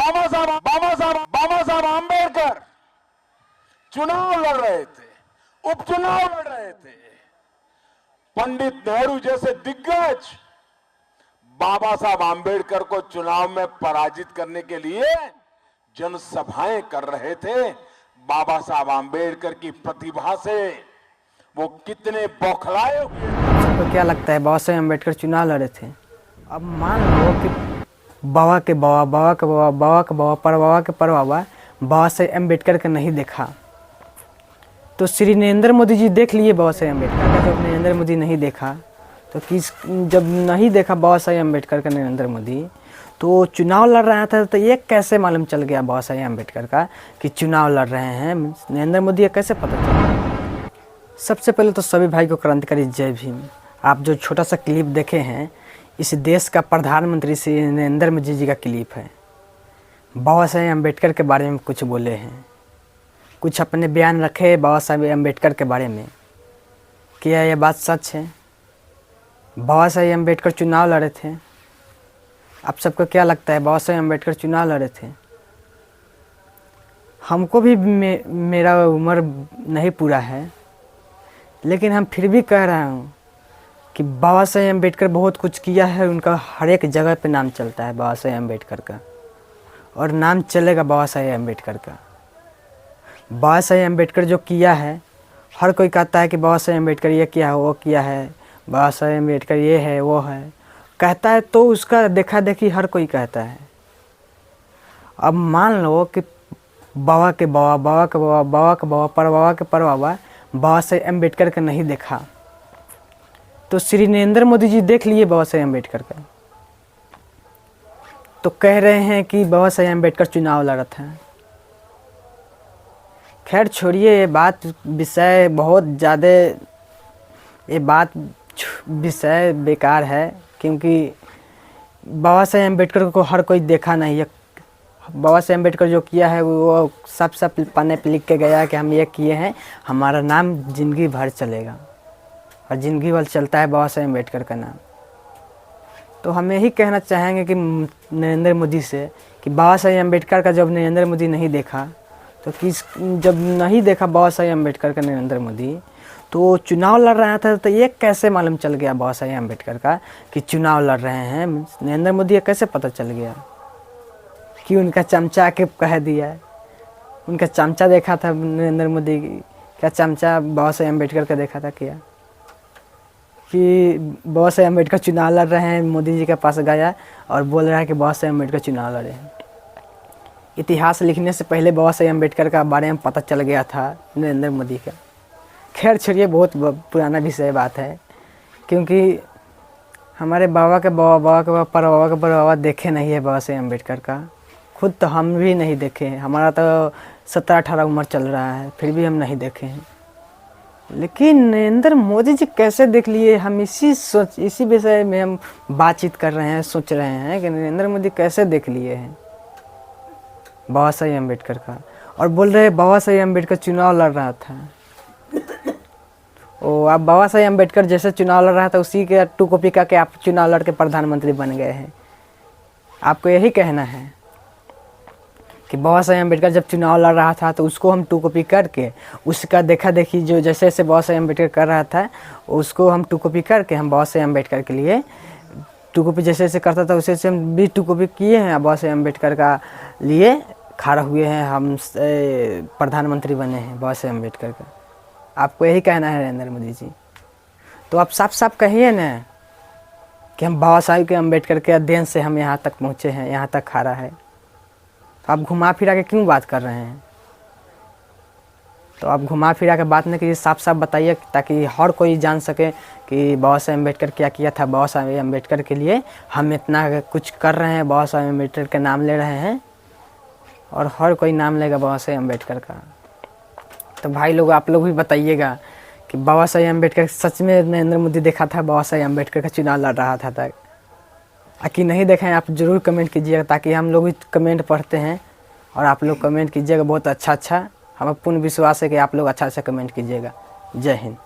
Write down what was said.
बाबा साहब आंबेडकर चुनाव लड़ रहे थे, उपचुनाव लड़ रहे थे। पंडित नेहरू जैसे दिग्गज बाबा साहब आंबेडकर को चुनाव में पराजित करने के लिए जनसभाएं कर रहे थे। बाबा साहब आंबेडकर की प्रतिभा से वो कितने बौखलाए हुए। आपको क्या लगता है बाबा साहब आंबेडकर चुनाव लड़े थे? अब मान लो कि बाबा के बाबा, बाबा के बाबा, बाबा के बाबा, परबाबा के परबाबा बाबा साहब आंबेडकर का नहीं देखा, तो श्री नरेंद्र मोदी जी देख लिए बाबा साहब आंबेडकर का। जब नरेंद्र मोदी नहीं देखा तो जब नहीं देखा बाबा साहब आंबेडकर का नरेंद्र मोदी, तो चुनाव लड़ रहा था, तो ये कैसे मालूम चल गया बाबा साहब आंबेडकर का कि चुनाव लड़ रहे हैं नरेंद्र मोदी? ये कैसे पता चला? सबसे पहले तो सभी भाई को क्रांतिकारी जय भीम। आप जो छोटा सा क्लिप देखे हैं, इस देश का प्रधानमंत्री श्री नरेंद्र मोदी जी का क्लिप है। बाबा साहब आंबेडकर के बारे में कुछ बोले हैं, कुछ अपने बयान रखे बाबा साहब आंबेडकर के बारे में। क्या यह बात सच है? बाबा साहब आंबेडकर चुनाव लड़े थे। आप सबको क्या लगता है बाबा साहब आंबेडकर चुनाव लड़े थे? हमको भी मेरा उम्र नहीं पूरा है, लेकिन हम फिर भी कह रहा हूँ कि बाबा साहब आंबेडकर बहुत कुछ किया है। उनका हर एक जगह पे नाम चलता है बाबा साहब आंबेडकर का, और नाम चलेगा बाबा साहब आंबेडकर का। बाबा साहब आंबेडकर जो किया है, हर कोई कहता है कि बाबा साहब आंबेडकर ये किया है, वो किया है, बाबा साहब आंबेडकर ये है, वो है, कहता है, तो उसका देखा देखी हर कोई कहता है। अब मान लो कि बाबा के बाबा, बाबा के बाबा, बाबा के बाबा, परबाबा के परबाबा बाबा साहब आंबेडकर का नहीं देखा, तो श्री नरेंद्र मोदी जी देख लिए बाबा साहब आंबेडकर का, तो कह रहे हैं कि बाबा साहब आंबेडकर चुनाव लड़ा था। खैर छोड़िए, ये बात विषय बहुत ज़्यादा, ये बात विषय बेकार है, क्योंकि बाबा साहब आंबेडकर को हर कोई देखा नहीं है। बाबा साहब आंबेडकर जो किया है वो सब पन्ने पे लिख के गया कि हम ये किए हैं, हमारा नाम ज़िंदगी भर चलेगा, और ज़िंदगी भर चलता है बाबा साहब आंबेडकर का नाम। तो हम यही कहना चाहेंगे कि नरेंद्र मोदी से कि बाबा साहब आंबेडकर का जब नरेंद्र मोदी नहीं देखा, तो जब नहीं देखा बाबा साहब आंबेडकर का नरेंद्र मोदी, तो चुनाव लड़ रहा था, तो ये कैसे मालूम चल गया बाबा साहब आंबेडकर का कि चुनाव लड़ रहे हैं नरेंद्र मोदी? ये कैसे पता चल गया? कि उनका चमचा के कह दिया, उनका चमचा देखा था नरेंद्र मोदी? क्या चमचा बाबा साहब आंबेडकर का देखा था क्या? कि बाबा साहब आंबेडकर चुनाव लड़ रहे हैं, मोदी जी के पास गया और बोल रहा है कि बाबा साहब आंबेडकर चुनाव लड़े हैं। इतिहास लिखने से पहले बाबा साहब आंबेडकर का बारे में पता चल गया था नरेंद्र मोदी का। खैर छोड़िए, बहुत पुराना विषय बात है, क्योंकि हमारे बाबा के बाबा, बाबा के बाबा, परबाबा के परबाबा देखे नहीं है बाबा साहब आंबेडकर का। खुद तो हम भी नहीं देखे हैं, हमारा तो 17-18 उम्र चल रहा है, फिर भी हम नहीं देखे हैं। लेकिन नरेंद्र मोदी जी कैसे देख लिए? हम इसी विषय में हम बातचीत कर रहे हैं, सोच रहे हैं कि नरेंद्र मोदी कैसे देख लिए हैं बाबा साहब आंबेडकर का, और बोल रहे बाबा साहब आंबेडकर चुनाव लड़ रहा था। ओ, आप बाबा साहब आंबेडकर जैसे चुनाव लड़ रहा था, उसी के टू कॉपी का के आप चुनाव लड़ के प्रधानमंत्री बन गए हैं। आपको यही कहना है कि बाबा साहब आंबेडकर जब चुनाव लड़ रहा था, तो उसको हम टू कॉपी करके, उसका देखा देखी जो जैसे जैसे बाबा साहब आंबेडकर कर रहा था, उसको हम टू कॉपी करके हम बाबा साहब आंबेडकर के लिए टू कॉपी जैसे जैसे करता था, वैसे वैसे हम भी टू कॉपी किए हैं, बाबा साहब आंबेडकर का लिए खड़ा हुए हैं, हम प्रधानमंत्री बने हैं बाबा साहब आंबेडकर का। आपको यही कहना है नरेंद्र मोदी जी? तो आप साफ साफ कहिए ना कि हम बाबा साहब के आंबेडकर के अध्ययन से हम यहाँ तक पहुँचे हैं, यहाँ तक खड़ा है। आप घुमा फिरा के क्यों बात कर रहे हैं? तो आप घुमा फिरा के बात नहीं कीजिए, साफ साफ बताइए, ताकि हर कोई जान सके कि बाबा साहब आंबेडकर क्या किया था। बाबा साहब आंबेडकर के लिए हम इतना कुछ कर रहे हैं, बाबा साहब आंबेडकर का नाम ले रहे हैं, और हर कोई नाम लेगा बाबा साहब आंबेडकर का। तो भाई लोग, आप लोग भी बताइएगा कि बाबा साहब आंबेडकर सच में नरेंद्र मोदी देखा था बाबा साहब आंबेडकर का चुनाव लड़ रहा था तक, कि नहीं देखें? आप ज़रूर कमेंट कीजिएगा, ताकि हम लोग भी कमेंट पढ़ते हैं, और आप लोग कमेंट कीजिएगा बहुत अच्छा। हमें पूर्ण विश्वास है कि आप लोग अच्छा कमेंट कीजिएगा। जय हिंद।